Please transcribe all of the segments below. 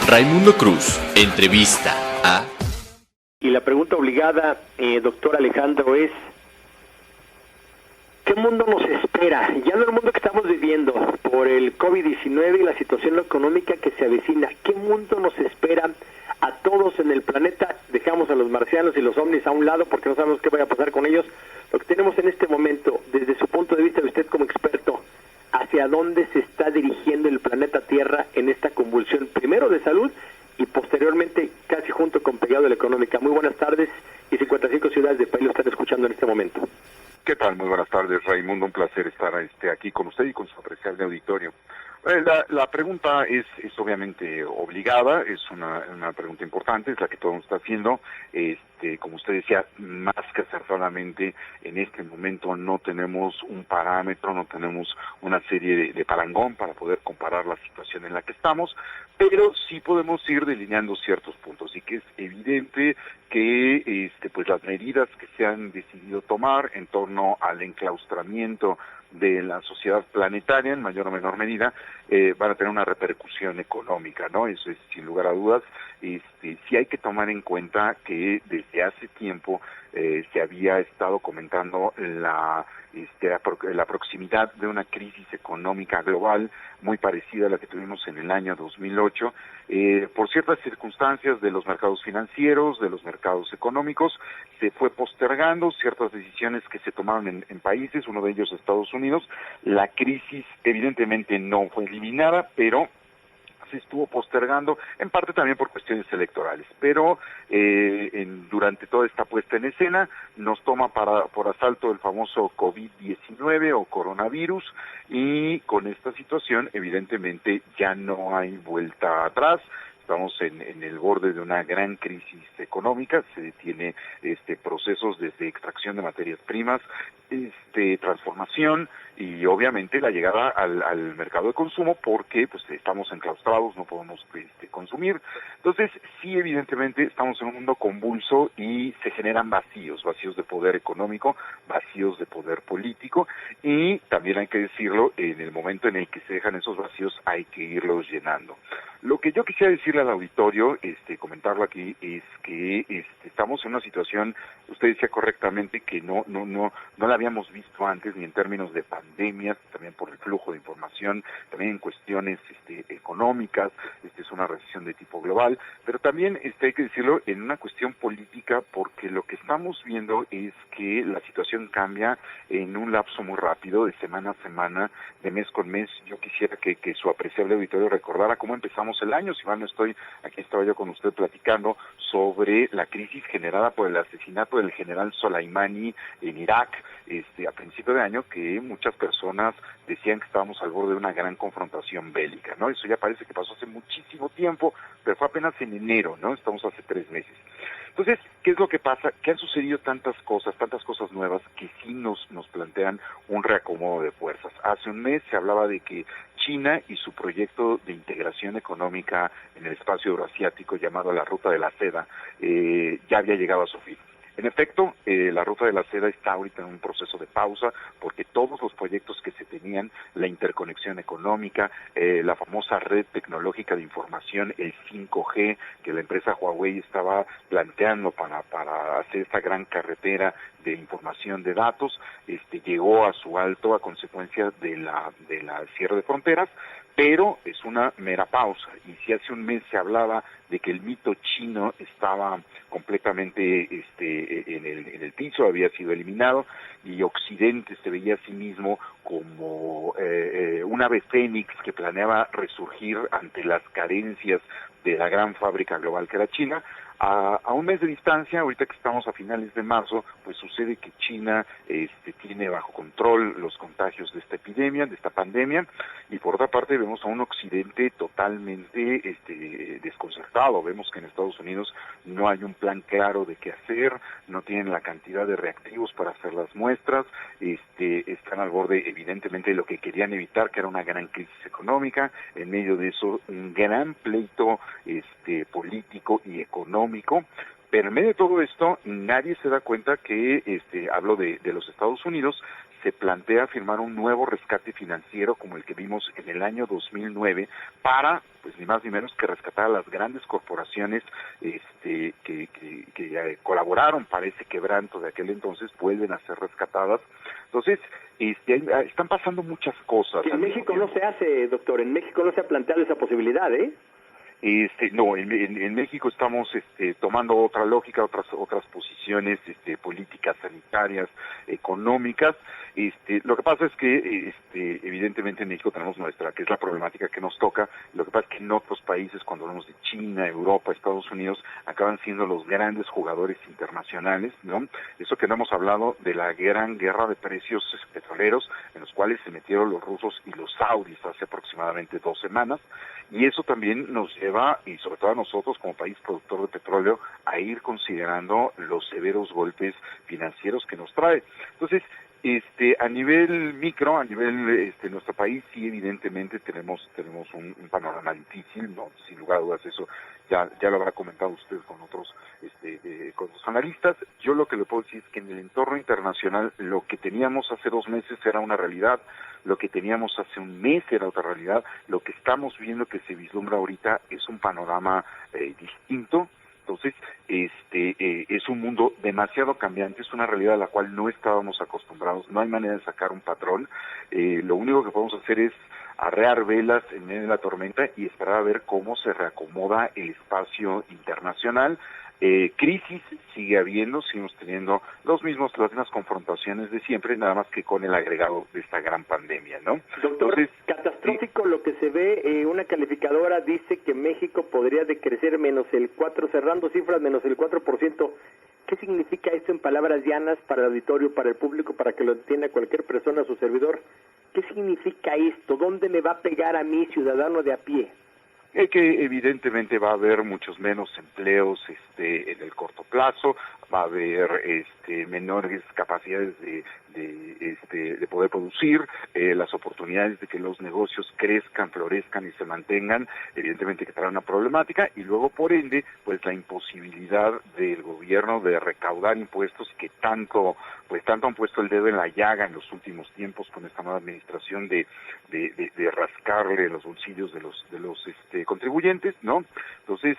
Raimundo Cruz, entrevista a... Y la pregunta obligada, doctor Alejandro, es: ¿qué mundo nos espera? Ya no el mundo que estamos viviendo por el COVID-19 y la situación económica que se avecina. ¿Qué mundo nos espera a todos en el planeta? Dejamos a los marcianos y los ovnis a un lado porque no sabemos qué vaya a pasar con ellos. Lo que tenemos en este momento, desde su punto de vista de usted como experto, ¿hacia dónde se está dirigiendo el planeta Tierra en esta convulsión, primero de salud y posteriormente casi junto con pegado de la económica? Muy buenas tardes, y 55 ciudades del país lo están escuchando en este momento. ¿Qué tal? Muy buenas tardes, Raimundo. Un placer estar aquí con usted y con su apreciable auditorio. La pregunta es obviamente obligada, es una pregunta importante, es la que todo el mundo está haciendo. Como usted decía, más que acertadamente, en este momento no tenemos un parámetro, no tenemos una serie de parangón para poder comparar la situación en la que estamos, pero sí podemos ir delineando ciertos puntos, y que es evidente que pues las medidas que se han decidido tomar en torno al enclaustramiento de la sociedad planetaria, en mayor o menor medida, van a tener una repercusión económica, ¿no? Eso es sin lugar a dudas. Sí hay que tomar en cuenta que desde hace tiempo se había estado comentando la proximidad de una crisis económica global muy parecida a la que tuvimos en el año 2008, por ciertas circunstancias de los mercados financieros, de los mercados económicos. Se fue postergando ciertas decisiones que se tomaron en países, uno de ellos Estados Unidos. La crisis evidentemente no fue eliminada, pero se estuvo postergando, en parte también por cuestiones electorales, pero durante toda esta puesta en escena nos toma por asalto el famoso COVID-19 o coronavirus, y con esta situación evidentemente ya no hay vuelta atrás. Estamos en el borde de una gran crisis económica. Se detiene procesos desde extracción de materias primas, transformación y obviamente la llegada al mercado de consumo, porque pues estamos enclaustrados, no podemos consumir. Entonces sí, evidentemente estamos en un mundo convulso y se generan vacíos de poder económico, vacíos de poder político, y también hay que decirlo, en el momento en el que se dejan esos vacíos hay que irlos llenando. Lo que yo quisiera decirle al auditorio, comentarlo aquí, es que estamos en una situación, usted decía correctamente, que no la habíamos visto antes, ni en términos de pandemias, también por el flujo de información, también en cuestiones económicas. Es una recesión de tipo global, pero también hay que decirlo en una cuestión política, porque lo que estamos viendo es que la situación cambia en un lapso muy rápido, de semana a semana, de mes con mes. Yo quisiera que su apreciable auditorio recordara cómo empezamos el año. Si mal no estoy, aquí estaba yo con usted platicando sobre la crisis generada por el asesinato del general Soleimani en Irak, a principio de año, que muchas personas decían que estábamos al borde de una gran confrontación bélica, ¿no? Eso ya parece que pasó hace muchísimo tiempo, pero fue apenas en enero, ¿no? Estamos hace 3 meses. Entonces, ¿qué es lo que pasa? Que han sucedido tantas cosas nuevas, que sí nos plantean un reacomodo de fuerzas. Hace un mes se hablaba de que China y su proyecto de integración económica en el espacio euroasiático, llamado la Ruta de la Seda, ya había llegado a su fin. En efecto, la Ruta de la Seda está ahorita en un proceso de pausa, porque todos los proyectos que se tenían, la interconexión económica, la famosa red tecnológica de información, el 5G, que la empresa Huawei estaba planteando para hacer esta gran carretera de información de datos, llegó a su alto a consecuencia de la cierre de fronteras, pero es una mera pausa. Y si hace un mes se hablaba de que el mito chino estaba completamente en el piso, había sido eliminado, y Occidente se veía a sí mismo como un ave fénix que planeaba resurgir ante las carencias de la gran fábrica global que era China, a un mes de distancia, ahorita que estamos a finales de marzo, pues sucede que China tiene bajo control los contagios de esta epidemia, de esta pandemia, y por otra parte vemos a un Occidente totalmente desconcertado. Vemos que en Estados Unidos no hay un plan claro de qué hacer, no tienen la cantidad de reactivos para hacer las muestras, están al borde evidentemente de lo que querían evitar, que era una gran crisis económica. En medio de eso un gran pleito político y económico, Pero en medio de todo esto, nadie se da cuenta que, hablo de los Estados Unidos, se plantea firmar un nuevo rescate financiero como el que vimos en el año 2009 para, pues ni más ni menos que rescatar a las grandes corporaciones que colaboraron para ese quebranto de aquel entonces, vuelven a ser rescatadas. Entonces, están pasando muchas cosas. Que en México no se hace, doctor, en México no se ha planteado esa posibilidad, ¿eh? No, en México estamos tomando otra lógica, otras posiciones políticas, sanitarias, económicas. Lo que pasa es que evidentemente en México tenemos nuestra, que es la problemática que nos toca. Lo que pasa es que en otros países, cuando hablamos de China, Europa, Estados Unidos, acaban siendo los grandes jugadores internacionales, ¿no? Eso que no hemos hablado de la gran guerra de precios petroleros, en los cuales se metieron los rusos y los saudis hace aproximadamente 2 semanas, y eso también nos lleva, y sobre todo a nosotros como país productor de petróleo, a ir considerando los severos golpes financieros que nos trae. Entonces, a nivel micro, a nivel nuestro país, sí evidentemente tenemos un panorama difícil, no, sin lugar a dudas, eso ya lo habrá comentado usted con otros con los analistas. Yo lo que le puedo decir es que en el entorno internacional lo que teníamos hace 2 meses era una realidad, lo que teníamos hace un mes era otra realidad, lo que estamos viendo que se vislumbra ahorita es un panorama distinto. Entonces, es un mundo demasiado cambiante, es una realidad a la cual no estábamos acostumbrados, no hay manera de sacar un patrón. Lo único que podemos hacer es arrear velas en medio de la tormenta y esperar a ver cómo se reacomoda el espacio internacional. Crisis sigue habiendo, seguimos teniendo las mismas confrontaciones de siempre, nada más que con el agregado de esta gran pandemia, ¿no? Doctor, entonces, catastrófico lo que se ve, una calificadora dice que México podría decrecer menos el 4, cerrando cifras menos el 4%. ¿Qué significa esto en palabras llanas para el auditorio, para el público, para que lo entienda cualquier persona, su servidor? ¿Qué significa esto? ¿Dónde me va a pegar a mí, ciudadano de a pie? Que evidentemente va a haber muchos menos empleos en el corto plazo, va a haber menores capacidades de poder producir, las oportunidades de que los negocios crezcan, florezcan y se mantengan, evidentemente que trae una problemática, y luego por ende pues la imposibilidad del gobierno de recaudar impuestos que tanto han puesto el dedo en la llaga en los últimos tiempos con esta nueva administración de rascarle los bolsillos de los contribuyentes, ¿no? Entonces,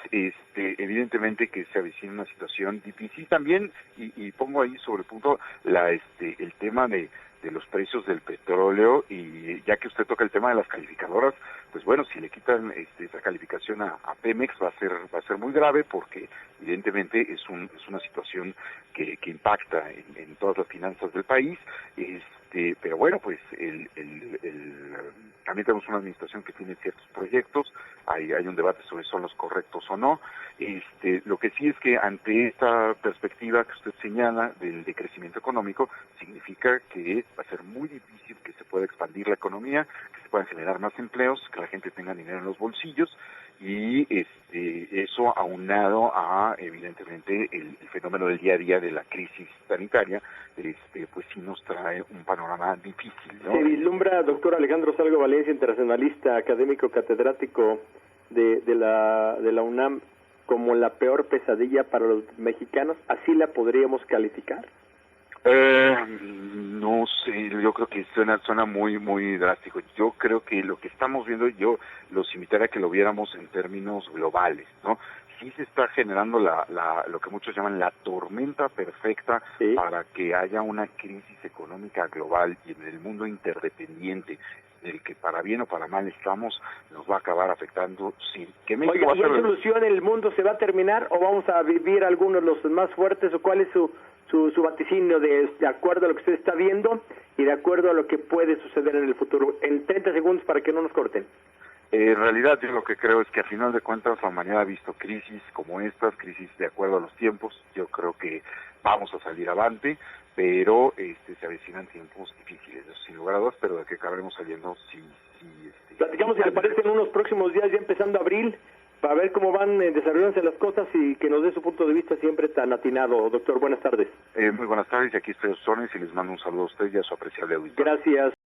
evidentemente que se avecina una situación difícil también, y pongo ahí sobre el punto el tema de los precios del petróleo, y ya que usted toca el tema de las calificadoras, pues bueno, si le quitan esa calificación a Pemex va a ser muy grave, porque evidentemente es una situación que impacta en todas las finanzas del país. Pero bueno, pues también tenemos una administración que tiene ciertos proyectos, hay un debate sobre si son los correctos o no. Lo que sí es que ante esta perspectiva que usted señala del decrecimiento económico, significa que va a ser muy difícil que se pueda expandir la economía, que se puedan generar más empleos, que la gente tenga dinero en los bolsillos, y eso aunado a evidentemente el fenómeno del día a día de la crisis sanitaria, pues sí nos trae un panorama difícil, ¿no? Se vislumbra, doctor Alejandro Salgo Valencia, internacionalista, académico, catedrático de la UNAM, como la peor pesadilla para los mexicanos. ¿Así la podríamos calificar? No sé, yo creo que suena muy muy drástico. Yo creo que lo que estamos viendo, yo los invitaría a que lo viéramos en términos globales, ¿no? Sí se está generando lo que muchos llaman la tormenta perfecta, ¿sí?, para que haya una crisis económica global, y en el mundo interdependiente, el que para bien o para mal estamos, nos va a acabar afectando. Sí, que México va a ser... ¿Y solución el mundo se va a terminar o vamos a vivir algunos los más fuertes, o cuál es su vaticinio de acuerdo a lo que usted está viendo y de acuerdo a lo que puede suceder en el futuro? En 30 segundos para que no nos corten. En realidad yo lo que creo es que a final de cuentas la humanidad ha visto crisis como estas, crisis de acuerdo a los tiempos. Yo creo que vamos a salir avante, pero se avecinan tiempos difíciles, sin lugar a dudas, pero de que acabaremos saliendo sí. Platicamos, si le parece, en unos próximos días, ya empezando abril, para ver cómo van desarrollándose las cosas y que nos dé su punto de vista siempre tan atinado. Doctor, buenas tardes. Muy buenas tardes, y aquí estoy a sus órdenes y les mando un saludo a usted y a su apreciable auditorio. Gracias.